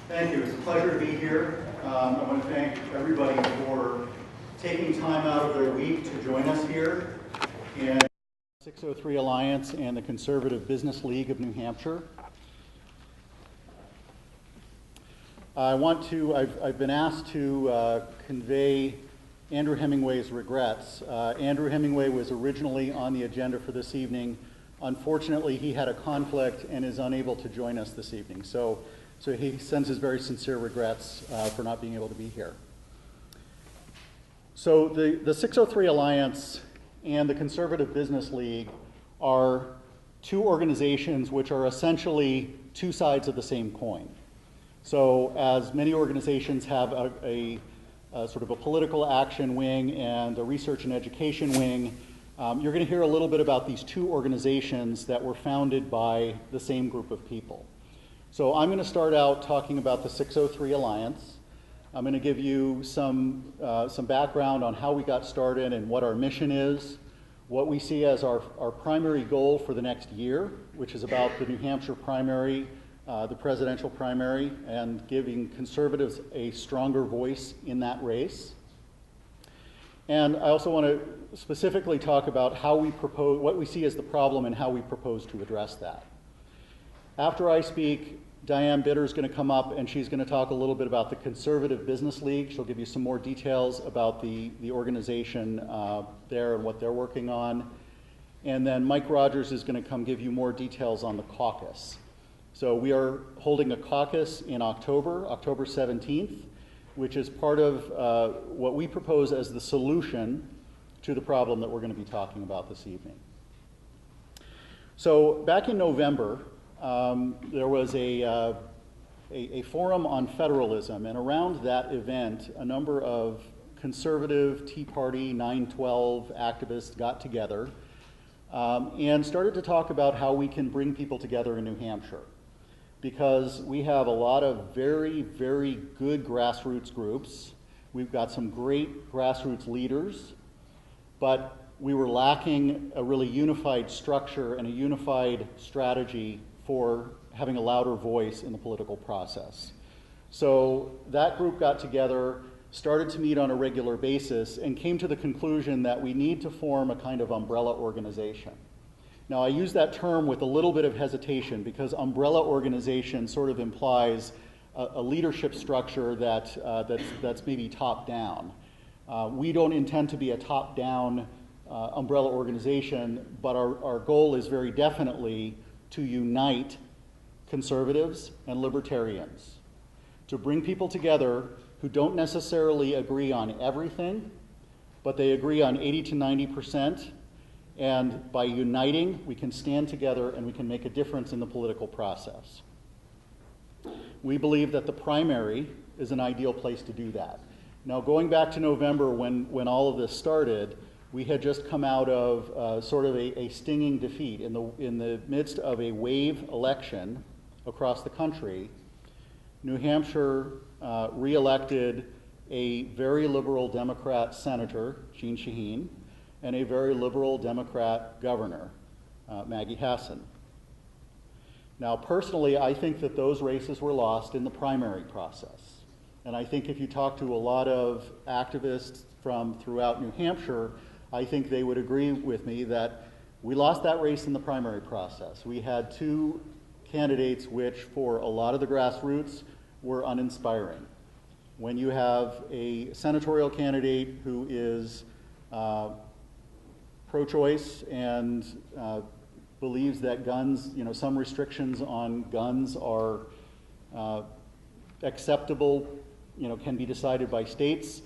Thank you. It's a pleasure to be here. I want to thank everybody for taking time out of their week to join us here in 603 Alliance and the Conservative Business League of New Hampshire. I've been asked to convey Andrew Hemingway's regrets. Andrew Hemingway was originally on the agenda for this evening. Unfortunately, he had a conflict and is unable to join us this evening. So he sends his very sincere regrets for not being able to be here. So the 603 Alliance and the Conservative Business League are two organizations which are essentially two sides of the same coin. So as many organizations have a sort of a political action wing and a research and education wing, you're going to hear a little bit about these two organizations that were founded by the same group of people. So I'm going to start out talking about the 603 Alliance. I'm going to give you some background on how we got started and what our mission is, what we see as our primary goal for the next year, which is about the New Hampshire primary, the presidential primary, and giving conservatives a stronger voice in that race. And I also want to specifically talk about how we propose, what we see as the problem and how we propose to address that. After I speak, Diane Bitter is going to come up and she's going to talk a little bit about the Conservative Business League. She'll give you some more details about the organization there and what they're working on. And then Mike Rogers is going to come give you more details on the caucus. So we are holding a caucus in October 17th, which is part of what we propose as the solution to the problem that we're going to be talking about this evening. So back in November, there was a forum on federalism, and around that event, a number of conservative Tea Party 9/12 activists got together and started to talk about how we can bring people together in New Hampshire. Because we have a lot of very, very good grassroots groups. We've got some great grassroots leaders, but we were lacking a really unified structure and a unified strategy for having a louder voice in the political process. So that group got together, started to meet on a regular basis, and came to the conclusion that we need to form a kind of umbrella organization. Now, I use that term with a little bit of hesitation because umbrella organization sort of implies a leadership structure that's maybe top-down. We don't intend to be a top-down umbrella organization, but our goal is very definitely to unite conservatives and libertarians, to bring people together who don't necessarily agree on everything, but they agree on 80 to 90%. And by uniting, we can stand together and we can make a difference in the political process. We believe that the primary is an ideal place to do that. Now, going back to November when all of this started, we had just come out of sort of a stinging defeat. In the midst of a wave election across the country, New Hampshire re-elected a very liberal Democrat senator, Jeanne Shaheen, and a very liberal Democrat governor, Maggie Hassan. Now, personally, I think that those races were lost in the primary process. And I think if you talk to a lot of activists from throughout New Hampshire, I think they would agree with me that we lost that race in the primary process. We had two candidates which, for a lot of the grassroots, were uninspiring. When you have a senatorial candidate who is pro-choice and believes that guns, some restrictions on guns are acceptable, can be decided by states.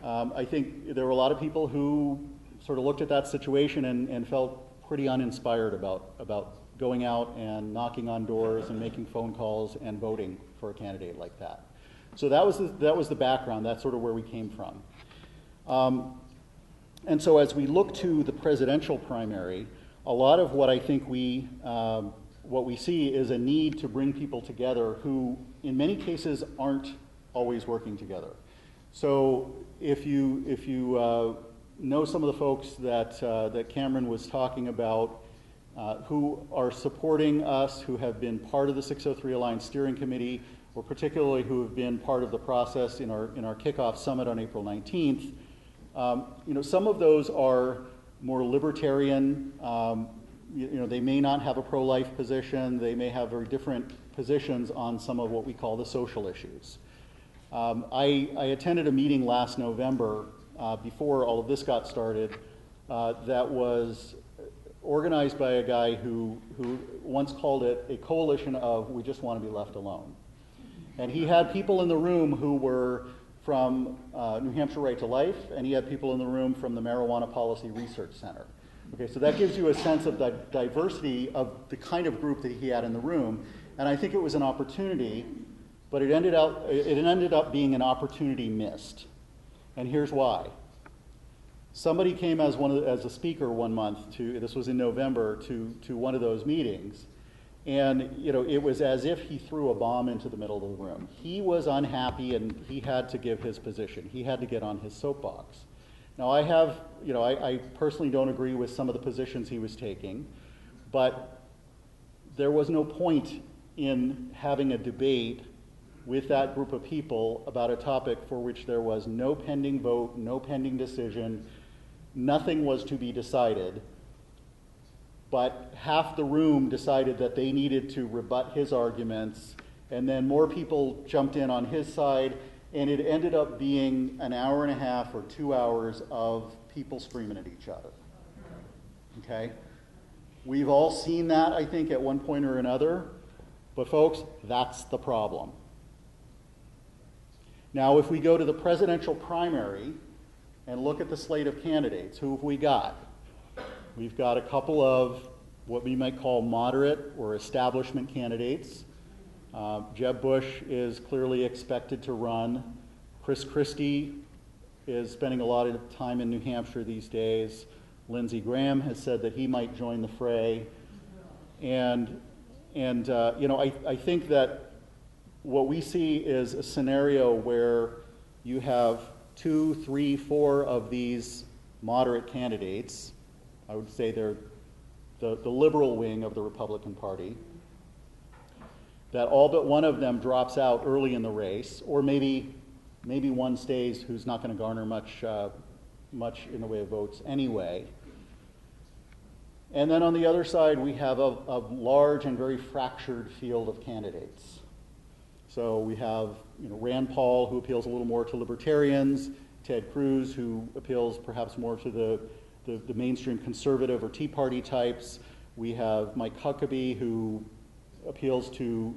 I think there were a lot of people who sort of looked at that situation and felt pretty uninspired about going out and knocking on doors and making phone calls and voting for a candidate like that. So that was the background. That's sort of where we came from. And so as we look to the presidential primary, a lot of what I think what we see is a need to bring people together who, in many cases, aren't always working together. So if you know some of the folks that Cameron was talking about, who are supporting us, who have been part of the 603 Alliance Steering Committee, or particularly who have been part of the process in our kickoff summit on April 19th, some of those are more libertarian. They may not have a pro-life position. They may have very different positions on some of what we call the social issues. I attended a meeting last November before all of this got started that was organized by a guy who once called it a coalition of "we just want to be left alone." And he had people in the room who were from New Hampshire Right to Life, and he had people in the room from the Marijuana Policy Research Center. Okay, so that gives you a sense of the diversity of the kind of group that he had in the room. And I think it was an opportunity, but it ended up being an opportunity missed. And here's why. Somebody came as a speaker one month this was in November, to one of those meetings. And it was as if he threw a bomb into the middle of the room. He was unhappy, and he had to give his position. He had to get on his soapbox. Now I personally don't agree with some of the positions he was taking, but there was no point in having a debate with that group of people about a topic for which there was no pending vote, no pending decision, nothing was to be decided. But half the room decided that they needed to rebut his arguments, and then more people jumped in on his side, and it ended up being an hour and a half or 2 hours of people screaming at each other. Okay? We've all seen that, I think, at one point or another, but folks, that's the problem. Now, if we go to the presidential primary and look at the slate of candidates, who have we got? We've got a couple of what we might call moderate or establishment candidates. Jeb Bush is clearly expected to run. Chris Christie is spending a lot of time in New Hampshire these days. Lindsey Graham has said that he might join the fray. And I think that what we see is a scenario where you have 2, 3, 4 of these moderate candidates. I would say they're the liberal wing of the Republican Party, that all but one of them drops out early in the race, or maybe one stays who's not going to garner much in the way of votes anyway. And then on the other side, we have a large and very fractured field of candidates. So we have Rand Paul, who appeals a little more to libertarians, Ted Cruz, who appeals perhaps more to the mainstream conservative or Tea Party types. We have Mike Huckabee, who appeals to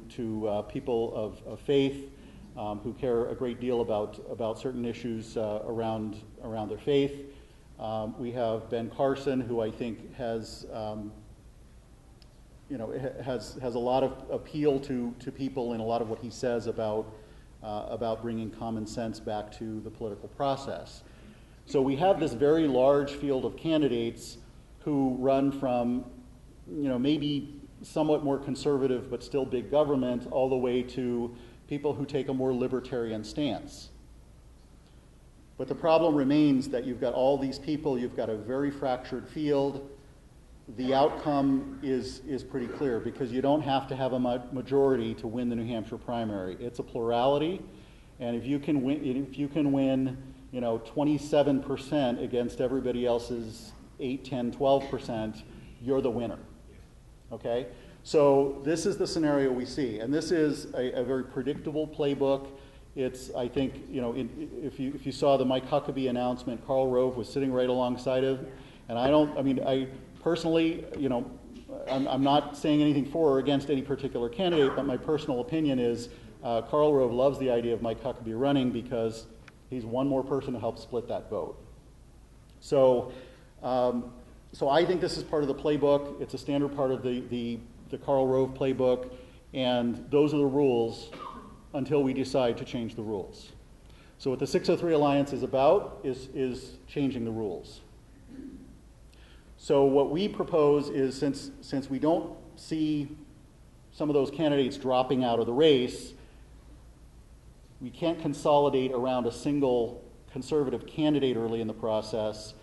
people of faith, who care a great deal about certain issues around their faith. We have Ben Carson, who I think has a lot of appeal to people in a lot of what he says about bringing common sense back to the political process. So we have this very large field of candidates who run from, maybe somewhat more conservative but still big government, all the way to people who take a more libertarian stance. But the problem remains that you've got all these people, you've got a very fractured field. The outcome is pretty clear, because you don't have to have a majority to win the New Hampshire primary. It's a plurality, and if you can win 27% against everybody else's 8, 10, 12%, you're the winner. Okay? So this is the scenario we see, and this is a very predictable playbook. It's, I think, if you saw the Mike Huckabee announcement, Karl Rove was sitting right alongside him, and I personally, I'm not saying anything for or against any particular candidate, but my personal opinion is Karl Rove loves the idea of Mike Huckabee running because he's one more person to help split that vote. So I think this is part of the playbook. It's a standard part of the Karl Rove playbook, and those are the rules until we decide to change the rules. So what the 603 Alliance is about is changing the rules. So what we propose is, since we don't see some of those candidates dropping out of the race, we can't consolidate around a single conservative candidate early in the process.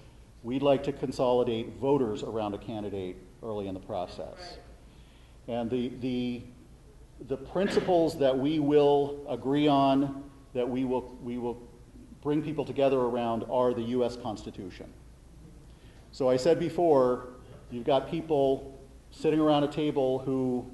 We'd like to consolidate voters around a candidate early in the process. And the the principles that we will agree on, that we will bring people together around, are the U.S. Constitution. So I said before, you've got people sitting around a table who,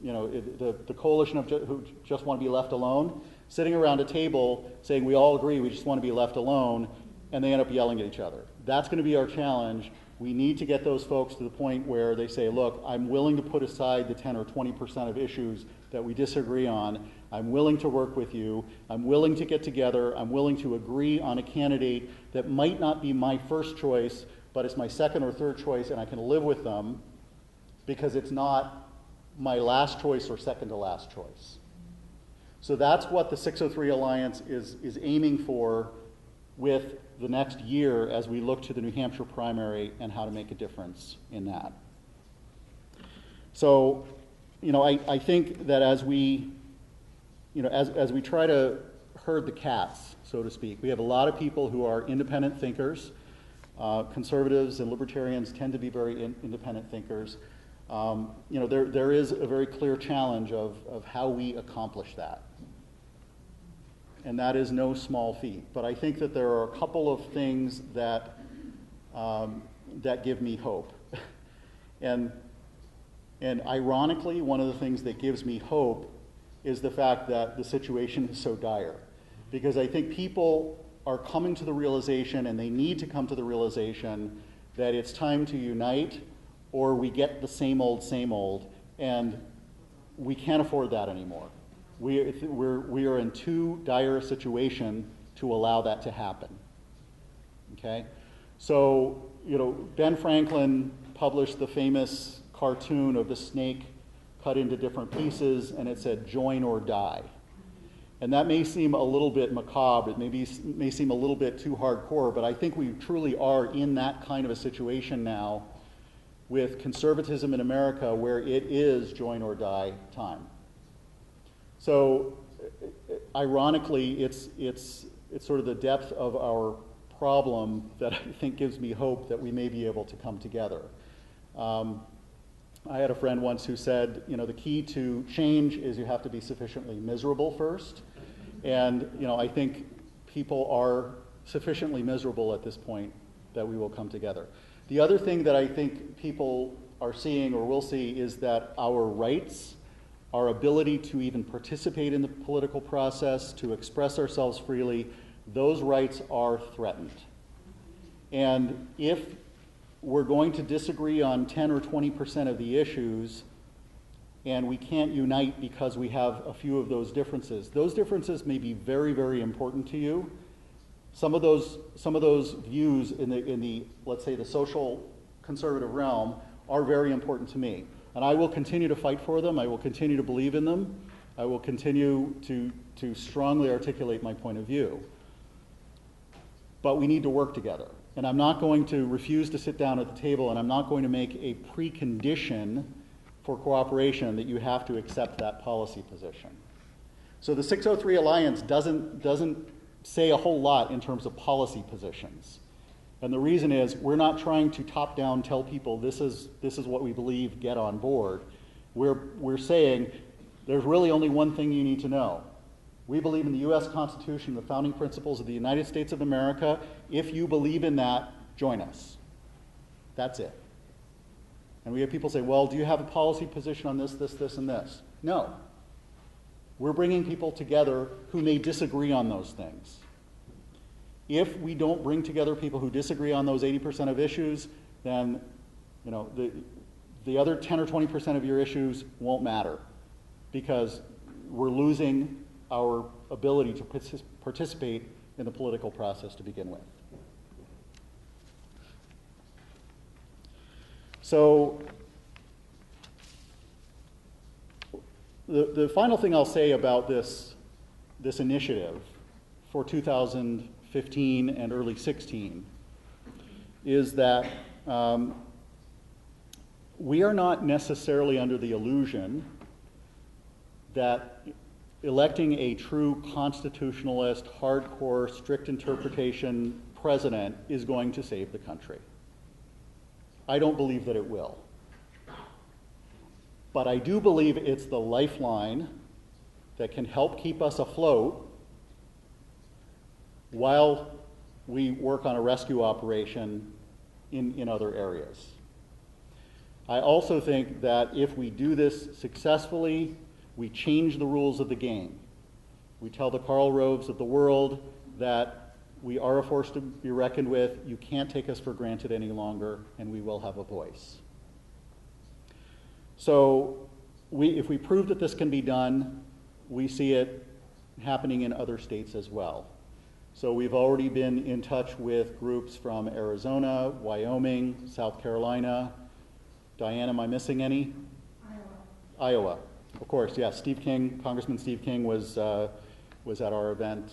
you know, the coalition of who just want to be left alone, sitting around a table saying we all agree we just want to be left alone, and they end up yelling at each other. That's going to be our challenge. We need to get those folks to the point where they say, look, I'm willing to put aside the 10 or 20% of issues that we disagree on. I'm willing to work with you. I'm willing to get together. I'm willing to agree on a candidate that might not be my first choice, but it's my second or third choice, and I can live with them because it's not my last choice or second to last choice. So that's what the 603 Alliance is aiming for with the next year as we look to the New Hampshire primary and how to make a difference in that. So, you know, I think that as we, you know, as we try to herd the cats, so to speak, we have a lot of people who are independent thinkers. Conservatives and libertarians tend to be very independent thinkers. You know, there is a very clear challenge of how we accomplish that. And that is no small feat. But I think that there are a couple of things that, that give me hope. And ironically, one of the things that gives me hope is the fact that the situation is so dire. Because I think people are coming to the realization, and they need to come to the realization, that it's time to unite, or we get the same old, and we can't afford that anymore. We are in too dire a situation to allow that to happen. Okay? So, you know, Ben Franklin published the famous cartoon of the snake cut into different pieces, and it said, "Join or die." And that may seem a little bit macabre, it may seem a little bit too hardcore, but I think we truly are in that kind of a situation now with conservatism in America, where it is join or die time. So, ironically, it's sort of the depth of our problem that I think gives me hope that we may be able to come together. I had a friend once who said, you know, the key to change is you have to be sufficiently miserable first. And, you know, I think people are sufficiently miserable at this point that we will come together. The other thing that I think people are seeing or will see is that our rights, our ability to even participate in the political process, to express ourselves freely, those rights are threatened. And if we're going to disagree on 10 or 20% of the issues, and we can't unite because we have a few of those differences may be very, very important to you. Some of those views in the let's say the social conservative realm are very important to me. And I will continue to fight for them. I will continue to believe in them. I will continue to strongly articulate my point of view. But we need to work together. And I'm not going to refuse to sit down at the table, and I'm not going to make a precondition for cooperation that you have to accept that policy position. So the 603 Alliance doesn't say a whole lot in terms of policy positions. And the reason is we're not trying to top-down tell people this is what we believe, get on board. We're saying there's really only one thing you need to know. We believe in the U.S. Constitution, the founding principles of the United States of America. If you believe in that, join us. That's it. And we have people say, well, do you have a policy position on this, and this? No. We're bringing people together who may disagree on those things. If we don't bring together people who disagree on those 80% of issues, then you know, the other 10 or 20% of your issues won't matter, because we're losing our ability to participate in the political process to begin with. So the final thing I'll say about this initiative for 2015 and early 16 is that we are not necessarily under the illusion that electing a true constitutionalist, hardcore, strict interpretation president is going to save the country. I don't believe that it will. But I do believe it's the lifeline that can help keep us afloat while we work on a rescue operation in other areas. I also think that if we do this successfully, we change the rules of the game. We tell the Karl Roves of the world that we are a force to be reckoned with, you can't take us for granted any longer, and we will have a voice. So if we prove that this can be done, we see it happening in other states as well. So we've already been in touch with groups from Arizona, Wyoming, South Carolina. Diane, am I missing any? Iowa. Of course, yes. Steve King, Congressman Steve King was at our event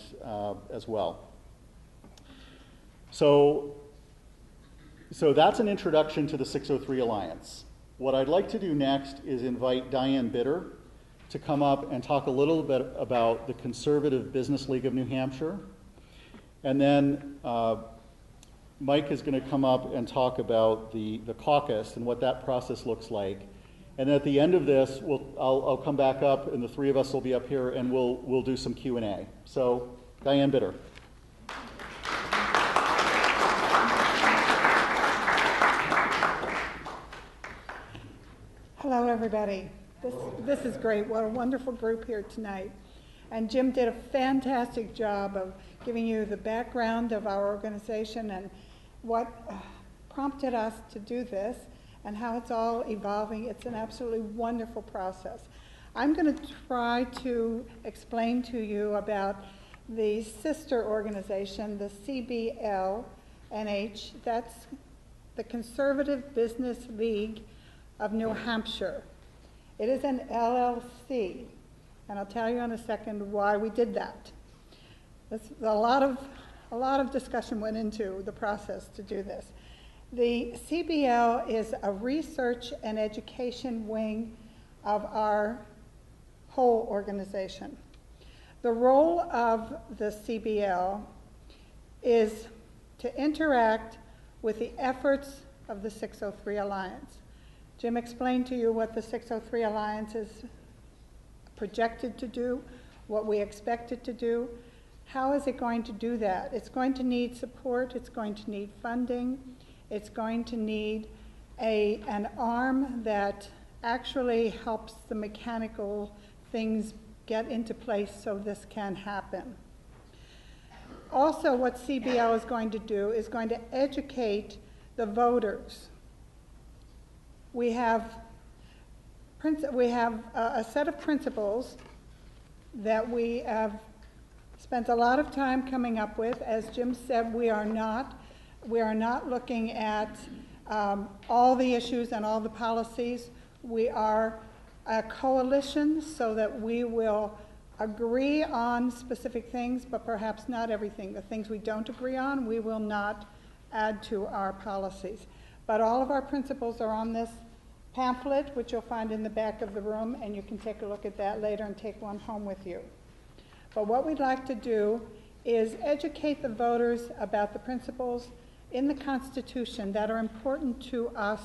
as well. So that's an introduction to the 603 Alliance. What I'd like to do next is invite Diane Bitter to come up and talk a little bit about the Conservative Business League of New Hampshire. And then Mike is going to come up and talk about the caucus and what that process looks like. And at the end of this, I'll come back up, and the three of us will be up here, and we'll do some Q&A. So, Diane Bitter. Hello, everybody. This is great. What a wonderful group here tonight. And Jim did a fantastic job of giving you the background of our organization and what prompted us to do this and how it's all evolving. It's an absolutely wonderful process. I'm going to try to explain to you about the sister organization, the CBLNH. That's the Conservative Business League of New Hampshire. It is an LLC, and I'll tell you in a second why we did that. A lot of discussion went into the process to do this. The CBL is a research and education wing of our whole organization. The role of the CBL is to interact with the efforts of the 603 Alliance. Jim explained to you what the 603 Alliance is projected to do, what we expect it to do. How is it going to do that? It's going to need support, it's going to need funding, it's going to need an arm that actually helps the mechanical things get into place so this can happen. Also, what CBL is going to do is going to educate the voters. We have a set of principles that we have spent a lot of time coming up with. As Jim said, we are not looking at all the issues and all the policies. We are a coalition so that we will agree on specific things, but perhaps not everything. The things we don't agree on, we will not add to our policies. But all of our principles are on this pamphlet, which you'll find in the back of the room, and you can take a look at that later and take one home with you. But what we'd like to do is educate the voters about the principles in the Constitution that are important to us,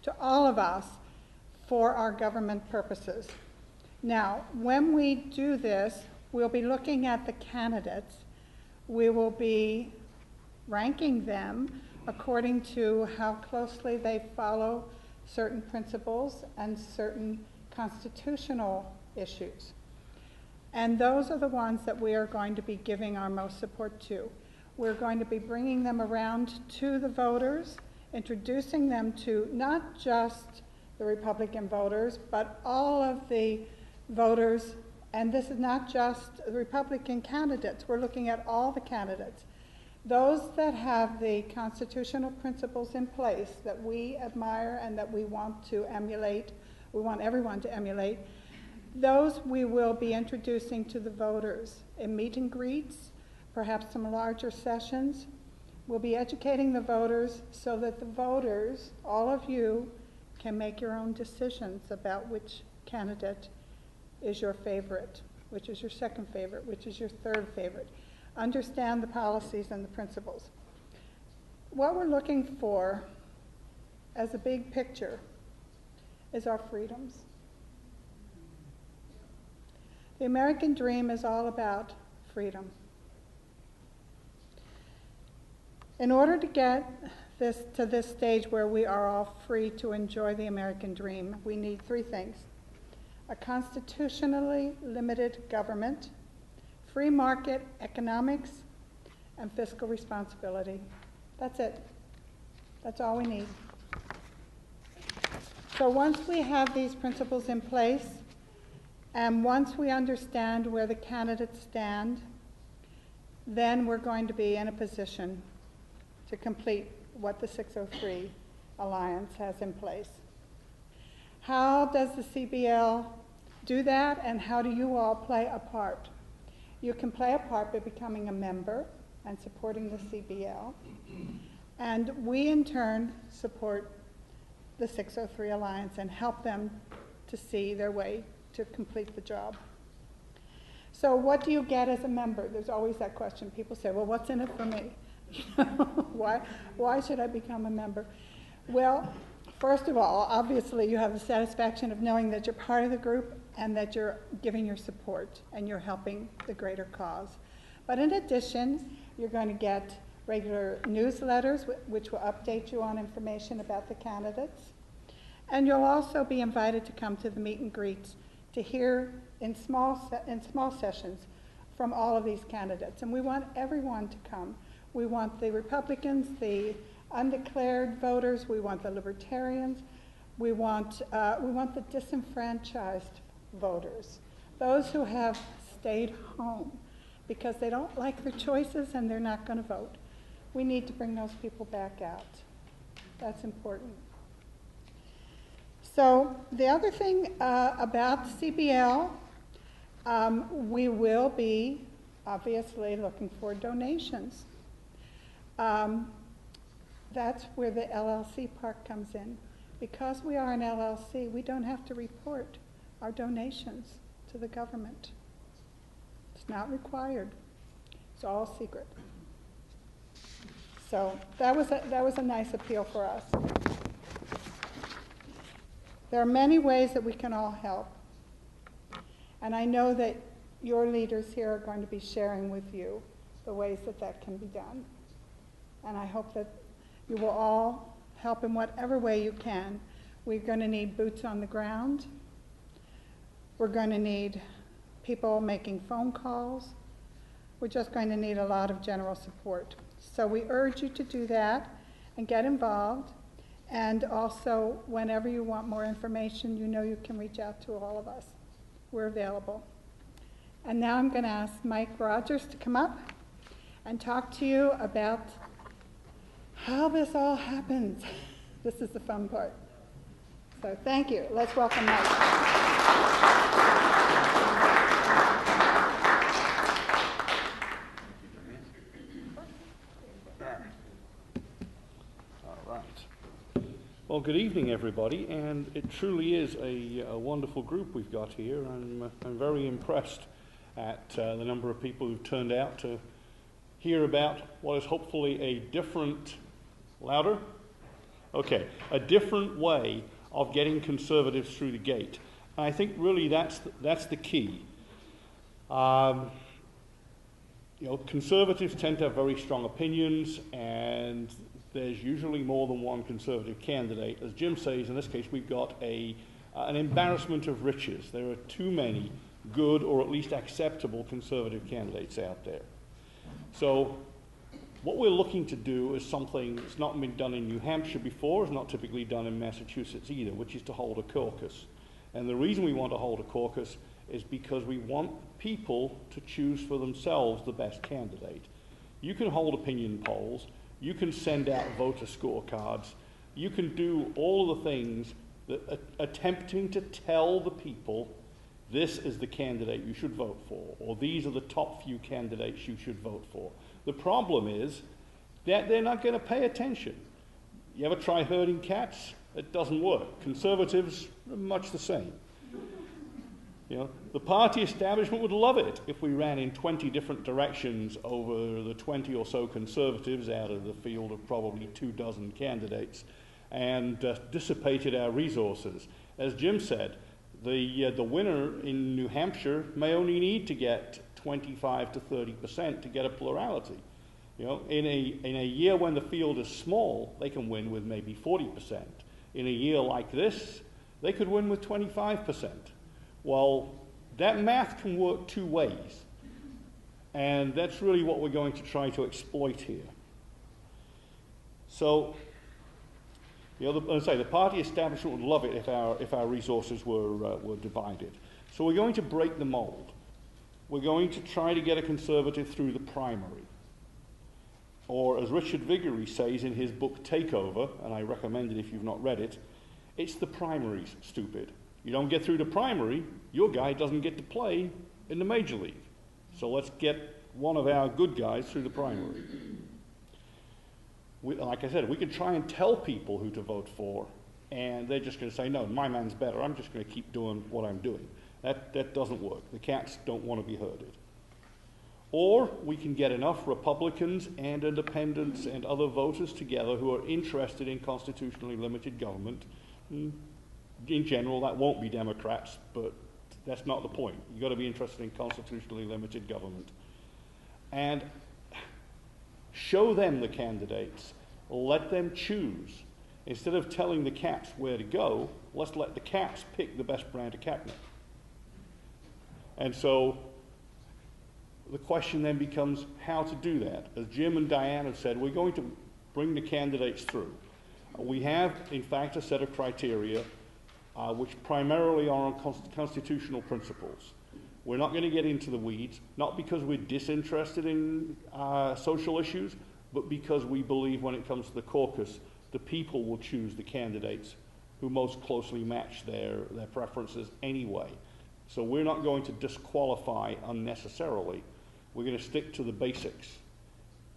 to all of us, for our government purposes. Now, when we do this, we'll be looking at the candidates. We will be ranking them according to how closely they follow certain principles and certain constitutional issues. And those are the ones that we are going to be giving our most support to. We're going to be bringing them around to the voters, introducing them to not just the Republican voters, but all of the voters. And this is not just the Republican candidates. We're looking at all the candidates. Those that have the constitutional principles in place that we admire and that we want to emulate, we want everyone to emulate, those we will be introducing to the voters in meet and greets, perhaps some larger sessions. We'll be educating the voters so that the voters, all of you, can make your own decisions about which candidate is your favorite, which is your second favorite, which is your third favorite. Understand the policies and the principles. What we're looking for as a big picture is our freedoms. The American dream is all about freedom. In order to get to this stage where we are all free to enjoy the American dream, we need three things: a constitutionally limited government, free market economics, and fiscal responsibility. That's it. That's all we need. So once we have these principles in place, and once we understand where the candidates stand, then we're going to be in a position to complete what the 603 Alliance has in place. How does the CBL do that, and how do you all play a part? You can play a part by becoming a member and supporting the CBL, and we in turn support the 603 Alliance and help them to see their way to complete the job. So what do you get as a member? There's always that question. People say, well, what's in it for me? Why should I become a member? Well, first of all, obviously you have the satisfaction of knowing that you're part of the group and that you're giving your support and you're helping the greater cause. But in addition, you're going to get regular newsletters which will update you on information about the candidates. And you'll also be invited to come to the meet and greets to hear in small sessions from all of these candidates. And we want everyone to come. We want the Republicans, the undeclared voters, we want the Libertarians, we want the disenfranchised voters, those who have stayed home because they don't like their choices and they're not going to vote. We need to bring those people back out. That's important. So the other thing about the CBL, we will be obviously looking for donations. That's where the LLC part comes in. Because we are an LLC, we don't have to report our donations to the government. It's not required. It's all secret. So that was a nice appeal for us. There are many ways that we can all help. And I know that your leaders here are going to be sharing with you the ways that that can be done. And I hope that you will all help in whatever way you can. We're going to need boots on the ground. We're going to need people making phone calls. We're just going to need a lot of general support. So we urge you to do that and get involved. And also, whenever you want more information, you know you can reach out to all of us. We're available. And now I'm going to ask Mike Rogers to come up and talk to you about how this all happens. This is the fun part. So thank you. Let's welcome Mike. All right. Well, good evening, everybody, and it truly is a wonderful group we've got here. I'm very impressed at the number of people who've turned out to hear about what is hopefully a different, louder? Okay, a different way of getting conservatives through the gate. And I think really that's the key. Conservatives tend to have very strong opinions, and there's usually more than one conservative candidate. As Jim says, in this case, we've got an embarrassment of riches. There are too many good or at least acceptable conservative candidates out there. So what we're looking to do is something that's not been done in New Hampshire before, is not typically done in Massachusetts either, which is to hold a caucus. And the reason we want to hold a caucus is because we want people to choose for themselves the best candidate. You can hold opinion polls, you can send out voter scorecards, you can do all the things that attempting to tell the people this is the candidate you should vote for, or these are the top few candidates you should vote for. The problem is that they're not going to pay attention. You ever try herding cats? It doesn't work. Conservatives are much the same. The party establishment would love it if we ran in 20 different directions over the 20 or so conservatives out of the field of probably 24 candidates and dissipated our resources. As Jim said, The winner in New Hampshire may only need to get 25 to 30% to get a plurality. You know, in a year when the field is small, they can win with maybe 40%. In a year like this, they could win with 25%. Well, that math can work two ways. And that's really what we're going to try to exploit here. So, you know, the party establishment would love it if our resources were divided. So we're going to break the mold. We're going to try to get a conservative through the primary. Or as Richard Viguerie says in his book Takeover, and I recommend it if you've not read it, it's the primaries, stupid. You don't get through the primary, your guy doesn't get to play in the major league. So let's get one of our good guys through the primary. Like I said, we could try and tell people who to vote for, and they're just going to say, no, my man's better. I'm just going to keep doing what I'm doing. That doesn't work. The cats don't want to be herded. Or we can get enough Republicans and independents and other voters together who are interested in constitutionally limited government. In general, that won't be Democrats, but that's not the point. You've got to be interested in constitutionally limited government. And show them the candidates. Let them choose. Instead of telling the cats where to go, let's let the cats pick the best brand of catnip. And so the question then becomes how to do that. As Jim and Diane have said, we're going to bring the candidates through. We have, in fact, a set of criteria which primarily are on constitutional principles. We're not going to get into the weeds, not because we're disinterested in social issues, but because we believe when it comes to the caucus, the people will choose the candidates who most closely match their preferences anyway. So we're not going to disqualify unnecessarily. We're going to stick to the basics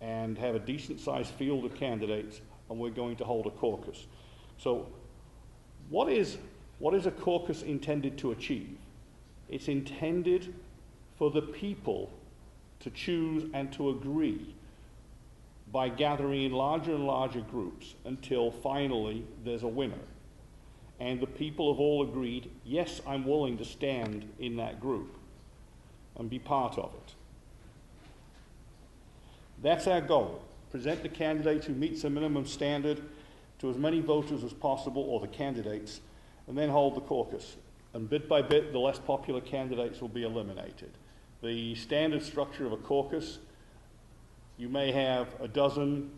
and have a decent-sized field of candidates, and we're going to hold a caucus. So what is a caucus intended to achieve? It's intended for the people to choose and to agree by gathering in larger and larger groups until finally there's a winner. And the people have all agreed, yes, I'm willing to stand in that group and be part of it. That's our goal. Present the candidates who meets the minimum standard to as many voters as possible, or the candidates, and then hold the caucus. And bit by bit, the less popular candidates will be eliminated. The standard structure of a caucus, you may have a dozen,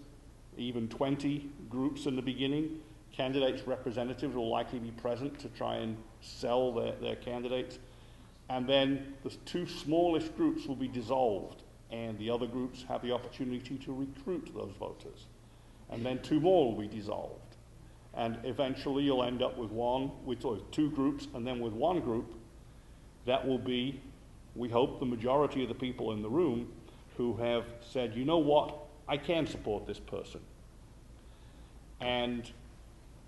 even 20 groups in the beginning. Candidates' representatives will likely be present to try and sell their candidates. And then the two smallest groups will be dissolved, and the other groups have the opportunity to recruit those voters. And then two more will be dissolved. And eventually you'll end up with two groups, and then with one group that will be, we hope, the majority of the people in the room who have said, you know what, I can support this person. And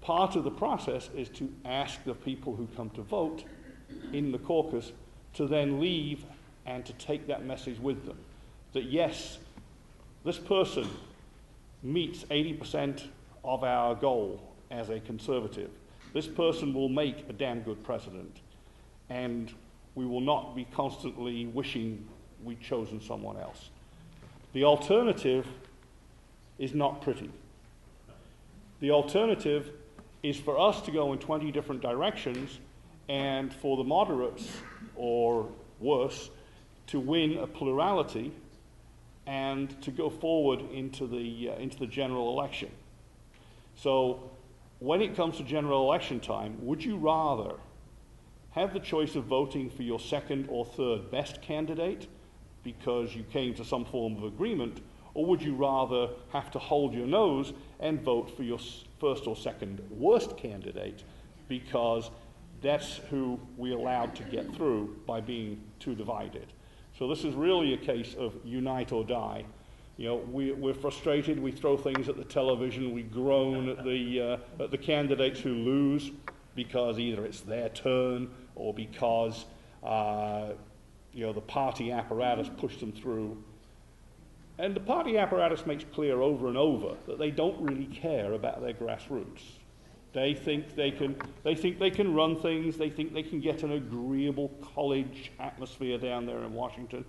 part of the process is to ask the people who come to vote in the caucus to then leave and to take that message with them. That yes, this person meets 80% of our goal as a conservative. This person will make a damn good president, and we will not be constantly wishing we'd chosen someone else. The alternative is not pretty. The alternative is for us to go in 20 different directions, and for the moderates, or worse, to win a plurality and to go forward into the general election. So when it comes to general election time, would you rather have the choice of voting for your second or third best candidate because you came to some form of agreement, or would you rather have to hold your nose and vote for your first or second worst candidate because that's who we allowed to get through by being too divided? So this is really a case of unite or die. You know, we're frustrated, we throw things at the television, we groan at the candidates who lose because either it's their turn or because you know, the party apparatus pushed them through. And the party apparatus makes clear over and over that they don't really care about their grassroots. They think they can run things. They think they can get an agreeable college atmosphere down there in Washington.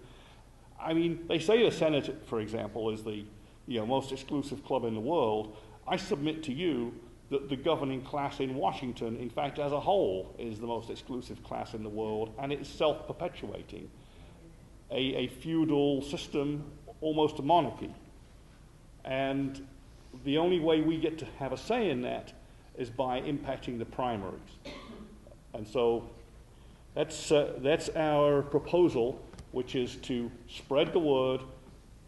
I mean, they say the Senate, for example, is the most exclusive club in the world. I submit to you that the governing class in Washington, in fact, as a whole, is the most exclusive class in the world, and it's self-perpetuating. A feudal system, almost a monarchy. And the only way we get to have a say in that is by impacting the primaries. And so that's our proposal, which is to spread the word,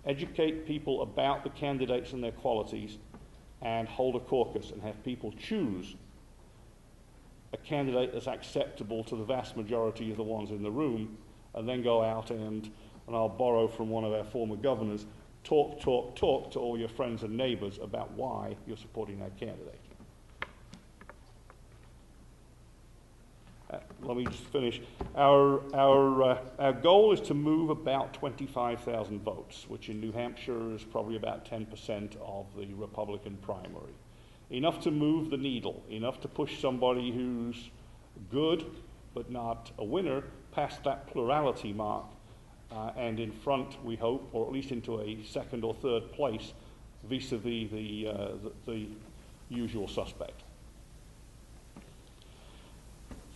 educate people about the candidates and their qualities, and hold a caucus and have people choose a candidate that's acceptable to the vast majority of the ones in the room, and then go out and I'll borrow from one of our former governors, talk to all your friends and neighbors about why you're supporting that candidate. Let me just finish. Our goal is to move about 25,000 votes, which in New Hampshire is probably about 10% of the Republican primary. Enough to move the needle, enough to push somebody who's good but not a winner past that plurality mark and in front, we hope, or at least into a second or third place vis-a-vis the usual suspect.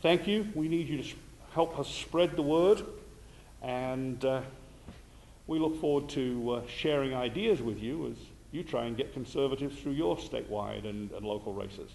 Thank you. We need you to help us spread the word, and we look forward to sharing ideas with you as you try and get conservatives through your statewide and local races.